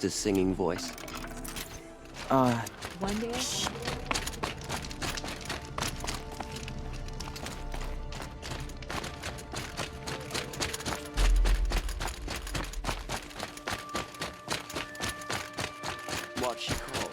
sister's singing voice? One day. What she called?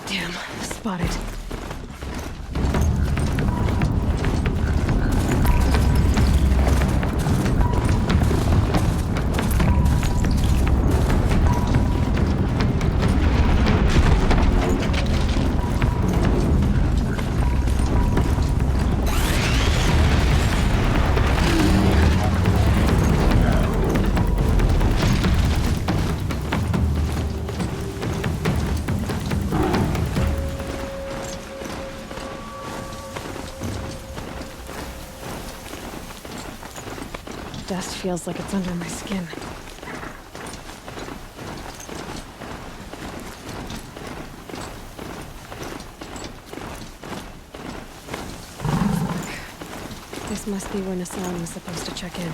Damn, spotted. Dust feels like it's under my skin. This must be where Nassan was supposed to check in.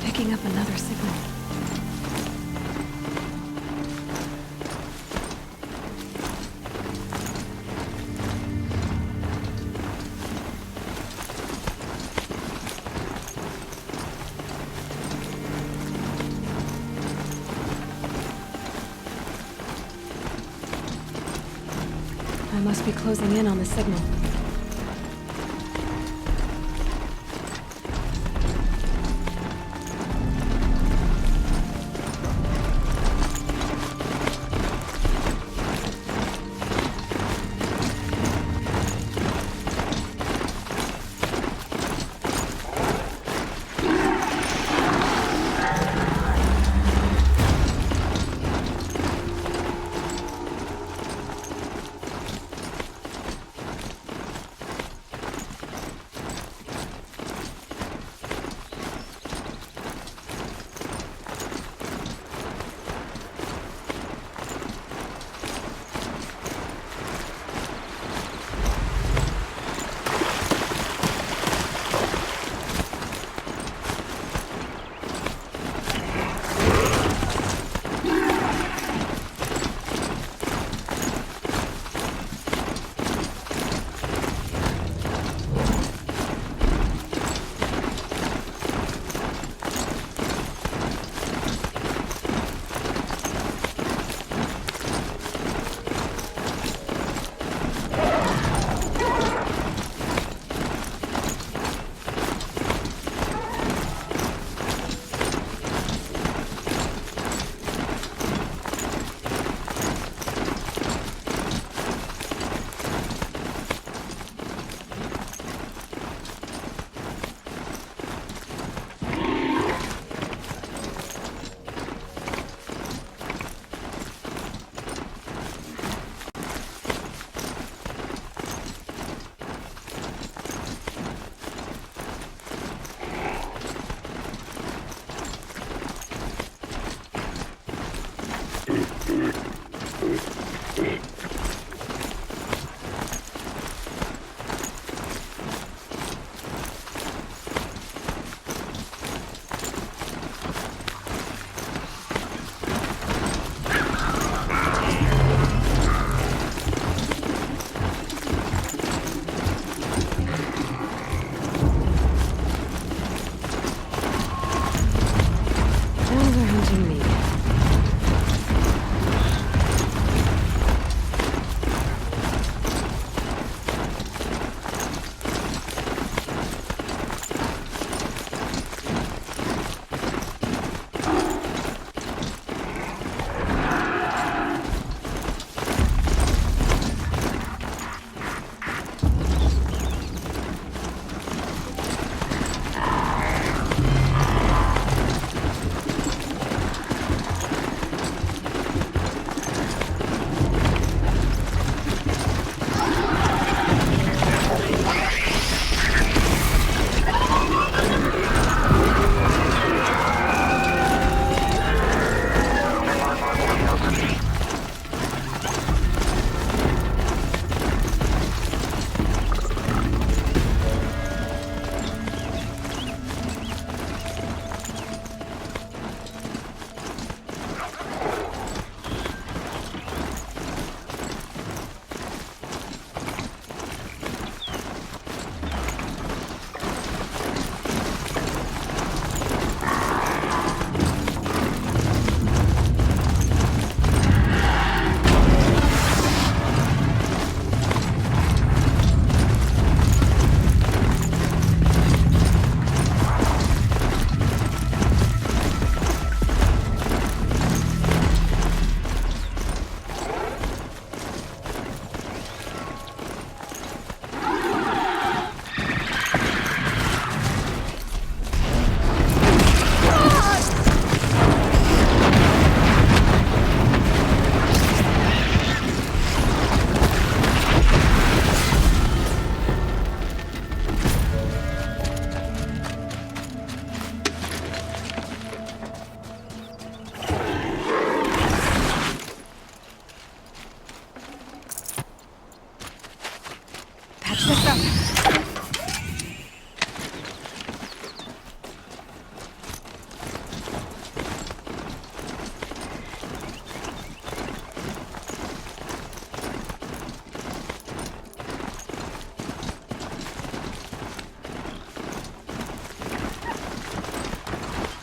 Picking up another signal. I must be closing in on the signal.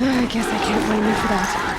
I guess I can't blame you for that.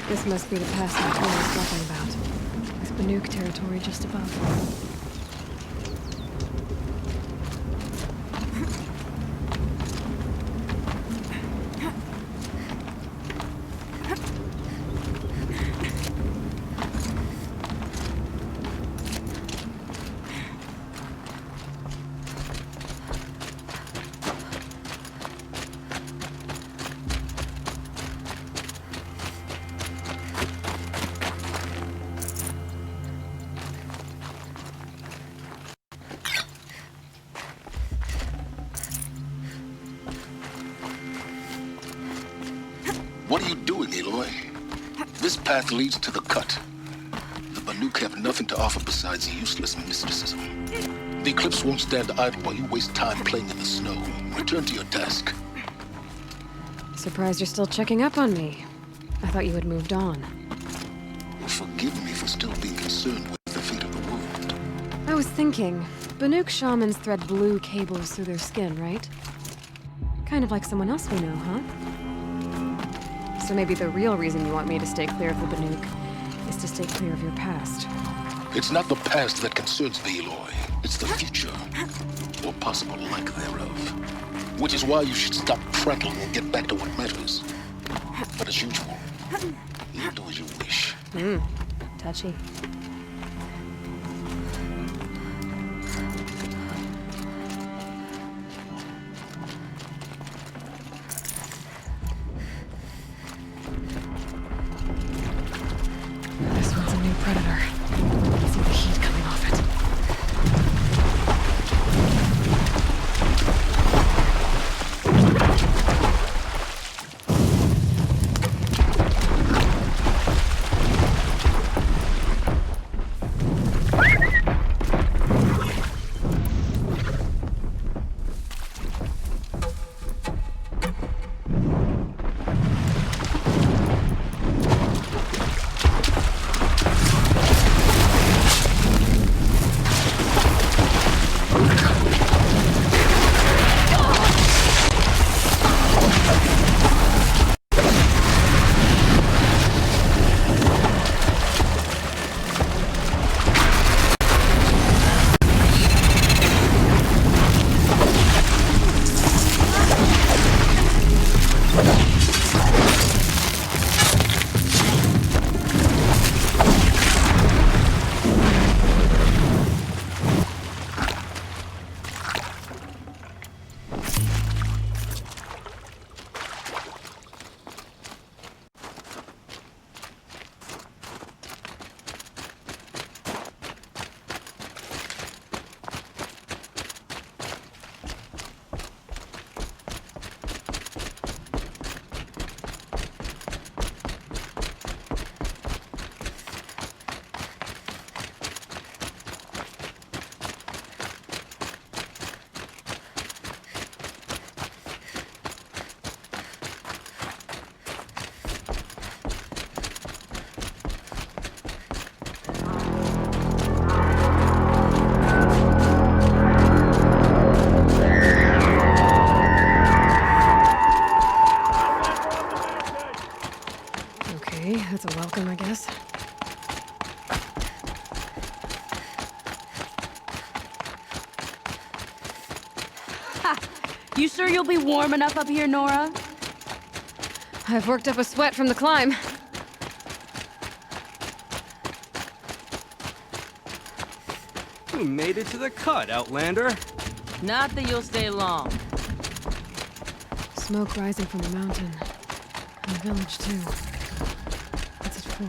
This must be the pass that Tor was talking about. With Banuk territory just above. What are you doing, Aloy? This path leads to the cut. The Banuk have nothing to offer besides useless mysticism. The Eclipse won't stand idle while you waste time playing in the snow. Return to your task. Surprised you're still checking up on me. I thought you had moved on. Forgive me for still being concerned with the fate of the world. I was thinking, Banuk shamans thread blue cables through their skin, right? Kind of like someone else we know, huh? So maybe the real reason you want me to stay clear of the Banuk is to stay clear of your past. It's not the past that concerns me, Aloy. It's the future, or possible lack thereof. Which is why you should stop prattling and get back to what matters. But as usual, you do as you wish. Touchy. This one's a new predator. I can see the heat coming off it. Okay, that's a welcome, I guess. You sure you'll be warm enough up here, Nora? I've worked up a sweat from the climb. You made it to the cut, Outlander. Not that you'll stay long. Smoke rising from the mountain. And the village, too. What's it for?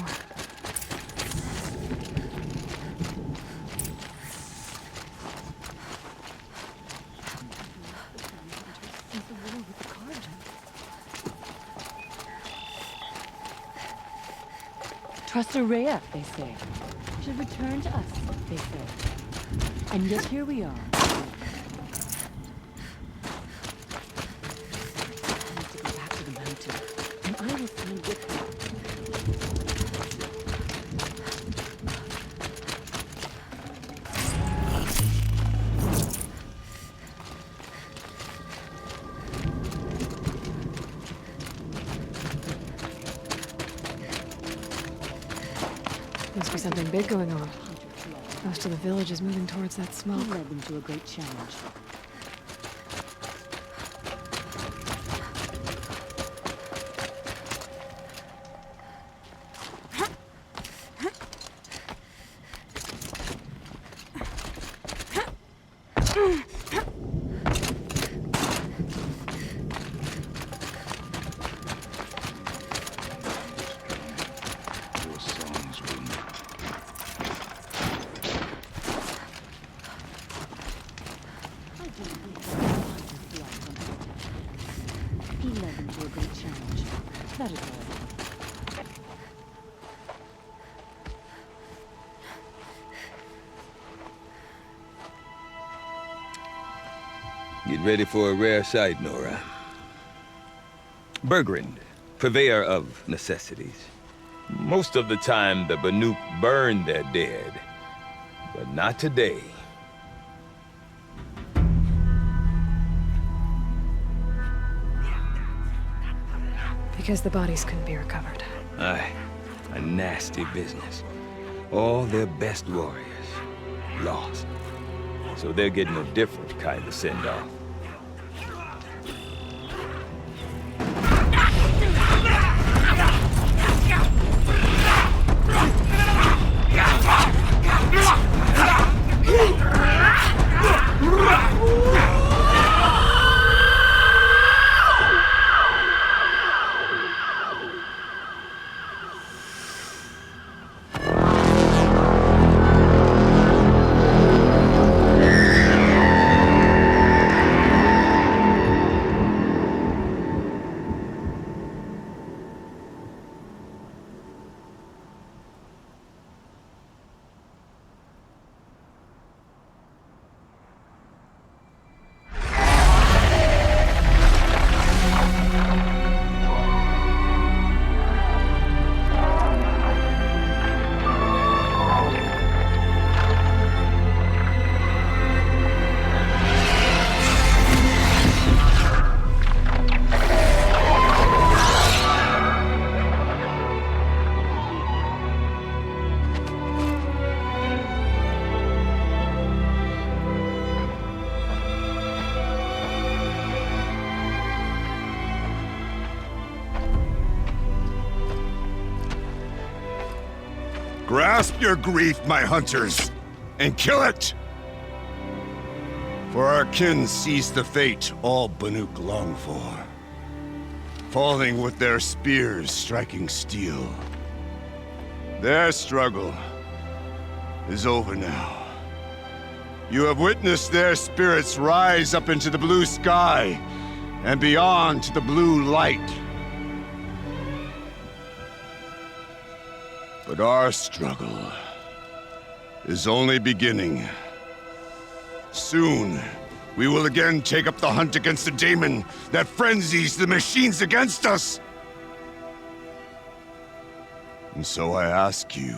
Trust Araya, they say. Should return to us, they say. And yet here we are. I need to go back to the mountain, and I will stand with you. Must be something big going on. Most of the village is moving towards that He smoke. led them to a great challenge. Your songs will He led them to a great challenge. That is all. Get ready for a rare sight, Nora. Bergrand, purveyor of necessities. Most of the time, the Banuk burn their dead. But not today. Because the bodies couldn't be recovered. Aye, a nasty business. All their best warriors lost. So they're getting a different kind of send-off. Grasp your grief, my hunters, and kill it! For our kin sees the fate all Banuk long for. Falling with their spears striking steel. Their struggle is over now. You have witnessed their spirits rise up into the blue sky and beyond to the blue light. But our struggle is only beginning. Soon, we will again take up the hunt against the daemon that frenzies the machines against us. And so I ask you,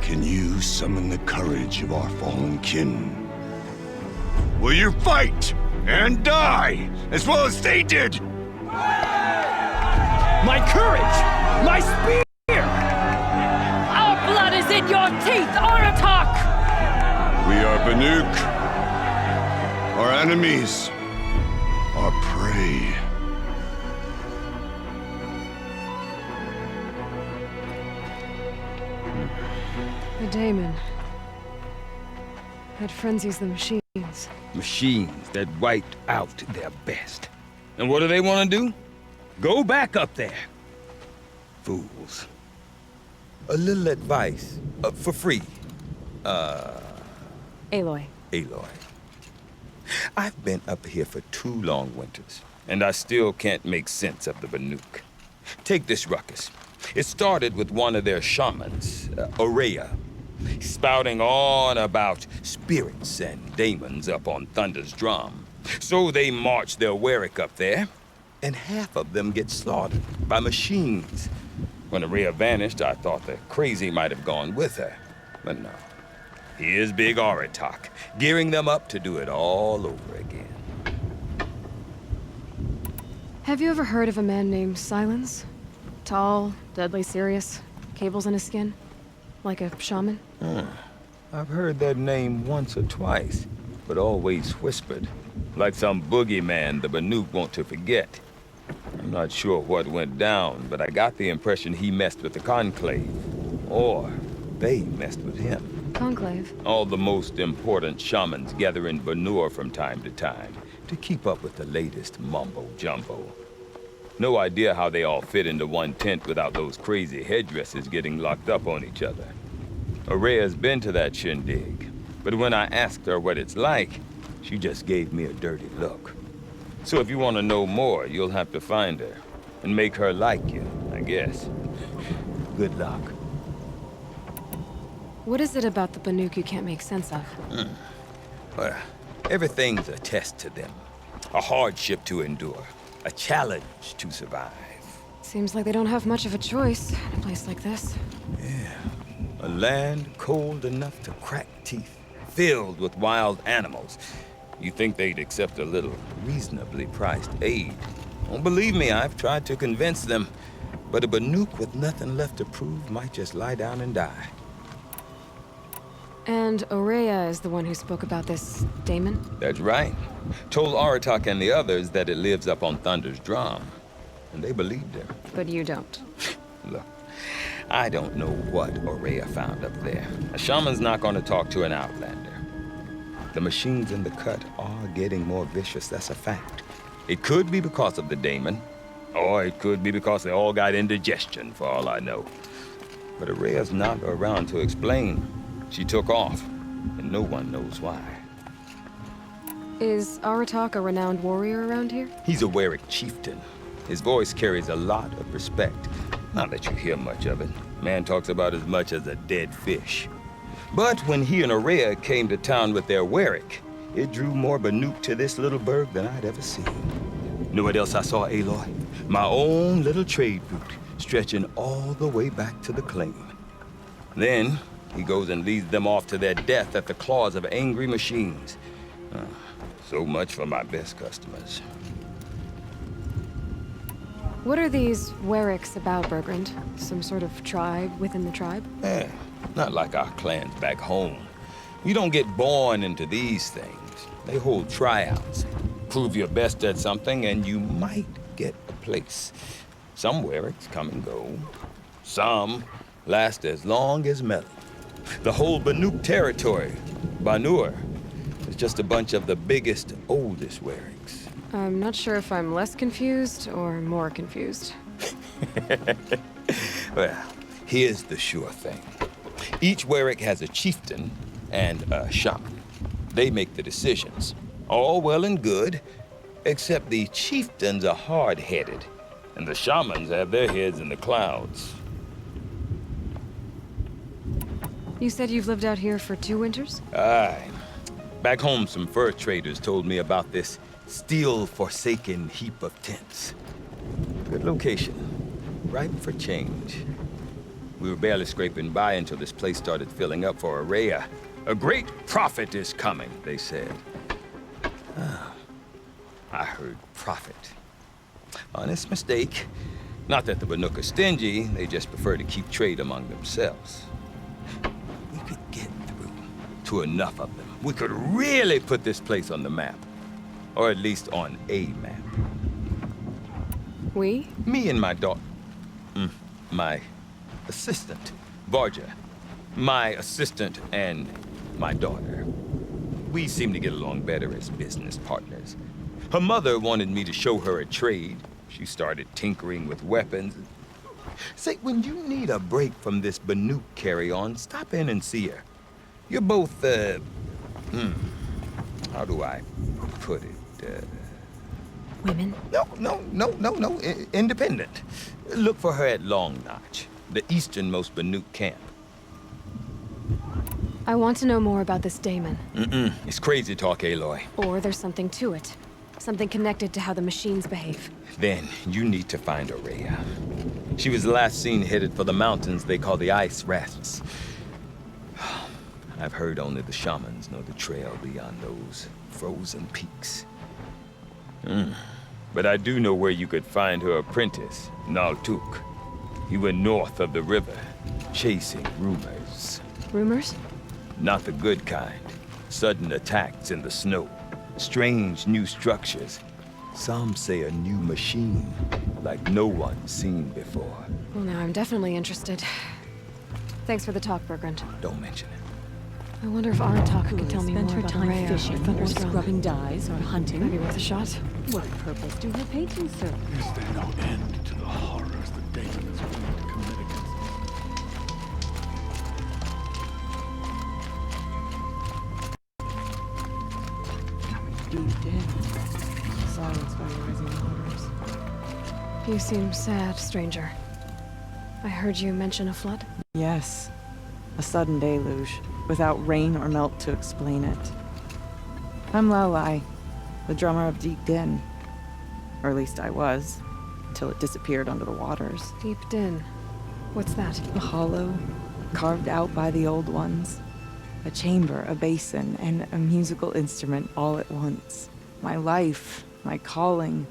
can you summon the courage of our fallen kin? Will you fight and die as well as they did? My courage! My spear! Our blood is in your teeth, Aratak! We are Banuk. Our enemies are prey. The daemon. That frenzies the machines. Machines that wiped out their best. And what do they want to do? Go back up there. Fools. A little advice, for free. Aloy. Aloy. I've been up here for 2 long winters, and I still can't make sense of the Banuk. Take this ruckus. It started with one of their shamans, Aurea, spouting on about spirits and demons up on Thunder's drum. So they march their Warwick up there, and half of them get slaughtered by machines. When Aurea vanished, I thought the crazy might have gone with her, but no. Here's Big Aratak, gearing them up to do it all over again. Have you ever heard of a man named Silence? Tall, deadly serious, cables in his skin? Like a shaman? I've heard that name once or twice, but always whispered. Like some boogeyman the Banuk want to forget. I'm not sure what went down, but I got the impression he messed with the Conclave. Or they messed with him. Conclave? All the most important shamans gather in Banur from time to time to keep up with the latest mumbo-jumbo. No idea how they all fit into one tent without those crazy headdresses getting locked up on each other. Aurea's been to that shindig, but when I asked her what it's like, she just gave me a dirty look. So if you want to know more, you'll have to find her and make her like you, I guess. Good luck. What is it about the Banuk you can't make sense of? Well, everything's a test to them. A hardship to endure. A challenge to survive. Seems like they don't have much of a choice in a place like this. Yeah. A land cold enough to crack teeth, filled with wild animals. You think they'd accept a little reasonably priced aid. Don't believe me, I've tried to convince them. But a Banuk with nothing left to prove might just lie down and die. And Aurea is the one who spoke about this daemon? That's right. Told Aratak and the others that it lives up on Thunder's drum. And they believed him. But you don't. Look, I don't know what Aurea found up there. A shaman's not going to talk to an outlander. The machines in the cut are getting more vicious, that's a fact. It could be because of the daemon, or it could be because they all got indigestion, for all I know. But Aurea's not around to explain. She took off, and no one knows why. Is Aratak a renowned warrior around here? He's a Warwick chieftain. His voice carries a lot of respect. Not that you hear much of it. Man talks about as much as a dead fish. But when he and Aurea came to town with their Warwick, it drew more Banuk to this little burg than I'd ever seen. Know what else I saw, Aloy? My own little trade route, stretching all the way back to the claim. Then, he goes and leads them off to their death at the claws of angry machines. So much for my best customers. What are these Warwicks about, Bergrand? Some sort of tribe within the tribe? Not like our clans back home. You don't get born into these things. They hold tryouts. Prove your best at something and you might get a place. Some Warwicks come and go. Some last as long as Melon. The whole Banuk territory, Banur, is just a bunch of the biggest, oldest Warwicks. I'm not sure if I'm less confused or more confused. Well, here's the sure thing. Each Warwick has a chieftain and a shaman. They make the decisions. All well and good, except the chieftains are hard-headed, and the shamans have their heads in the clouds. You said you've lived out here for 2 winters? Aye. Back home, some fur traders told me about this steel-forsaken heap of tents. Good location. Ripe for change. We were barely scraping by until this place started filling up for Aurea. A great prophet is coming, they said. I heard prophet. Honest mistake. Not that the Banuk are stingy, they just prefer to keep trade among themselves. We could get through to enough of them. We could really put this place on the map. Or at least on a map. We? Me and my daughter. My assistant, Barja. My assistant and my daughter. We seem to get along better as business partners. Her mother wanted me to show her a trade. She started tinkering with weapons. Say, when you need a break from this Banuk carry-on, stop in and see her. You're both, how do I put it? Women? No. Independent. Look for her at Long Notch, the easternmost Banuk camp. I want to know more about this Damon. It's crazy talk, Aloy. Or there's something to it. Something connected to how the machines behave. Then you need to find Aurea. She was last seen headed for the mountains they call the Ice Rafts. I've heard only the shamans know the trail beyond those frozen peaks. But I do know where you could find her apprentice, Naltuk. He went north of the river, chasing rumors. Rumors? Not the good kind. Sudden attacks in the snow. Strange new structures. Some say a new machine, like no one's seen before. Well, now I'm definitely interested. Thanks for the talk, Bergrand. Don't mention it. I wonder if Aratak can tell me Spent more her about time Aurea or fishing, or Thunderstrom. scrubbing dyes, or Might hunting. be worth a shot. What purpose do her paintings serve? Is there no end to the horrors that Damon is willing to commit against us? Deep in. Silenced by the rising waters. You seem sad, stranger. I heard you mention a flood. Yes. A sudden deluge, without rain or melt to explain it. I'm Lalai, the drummer of Deep Din. Or at least I was, until it disappeared under the waters. Deep Din. What's that? A hollow, carved out by the old ones. A chamber, a basin, and a musical instrument all at once. My life, my calling.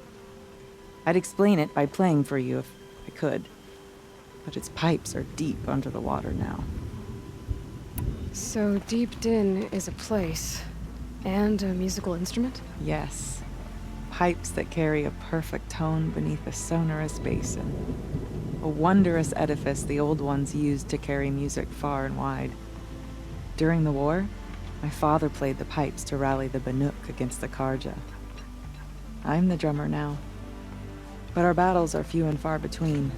I'd explain it by playing for you if I could. But its pipes are deep under the water now. So Deep Din is a place. And a musical instrument? Yes. Pipes that carry a perfect tone beneath a sonorous basin. A wondrous edifice the old ones used to carry music far and wide. During the war, my father played the pipes to rally the Banuk against the Karja. I'm the drummer now. But our battles are few and far between.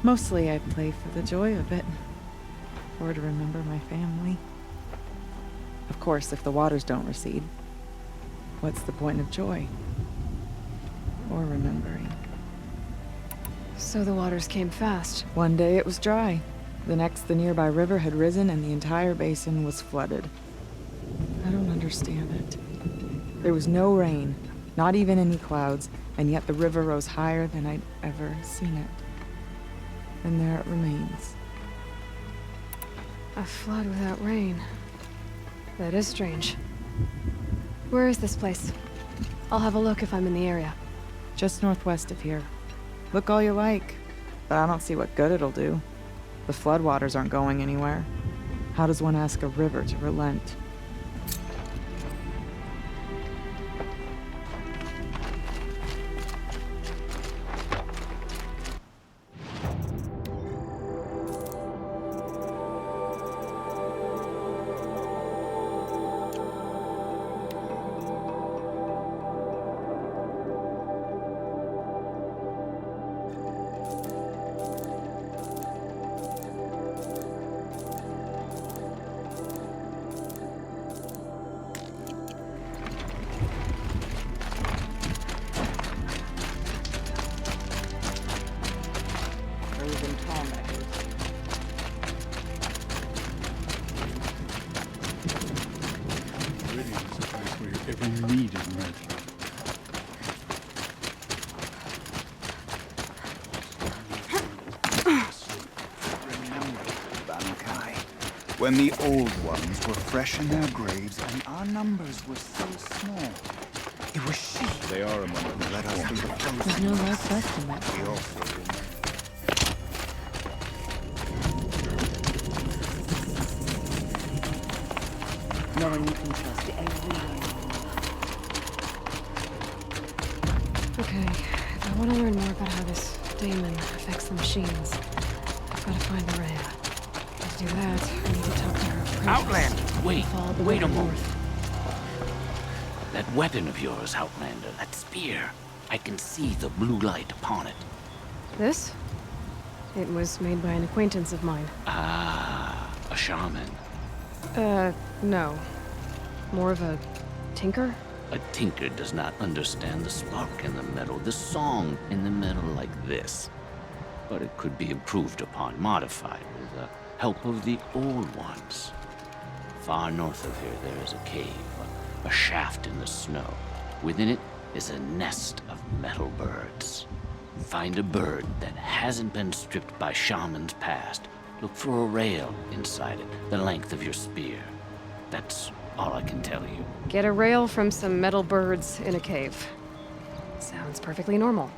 Mostly I play for the joy of it. Or to remember my family. Of course, if the waters don't recede, what's the point of joy? Or remembering? So the waters came fast. One day it was dry. The next, the nearby river had risen and the entire basin was flooded. I don't understand it. There was no rain, not even any clouds, and yet the river rose higher than I'd ever seen it. And there it remains. A flood without rain. That is strange. Where is this place? I'll have a look if I'm in the area. Just northwest of here. Look all you like, but I don't see what good it'll do. The floodwaters aren't going anywhere. How does one ask a river to relent? Meridian is a place where every need is met. Remember, Bankai, when the old ones were fresh in their graves and our numbers were so small. It was she. They are among them. Let us be the There's chosen no ones. love left in that. We all fit in there. No one you can trust everywhere. Okay, if I want to learn more about how this daemon affects the machines, I've got to find Maria. To do that, I need to talk to her apprentice. Outlander! Wait, Fall the wait a way moment. north. That weapon of yours, Outlander, that spear. I can see the blue light upon it. This? It was made by an acquaintance of mine. Ah, a shaman. No. More of a tinker? A tinker does not understand the spark in the metal, the song in the metal like this. But it could be improved upon, modified, with the help of the old ones. Far north of here, there is a cave, a shaft in the snow. Within it is a nest of metal birds. Find a bird that hasn't been stripped by shamans past. Look for a rail inside it, the length of your spear. That's all I can tell you. Get a rail from some metal birds in a cave. Sounds perfectly normal.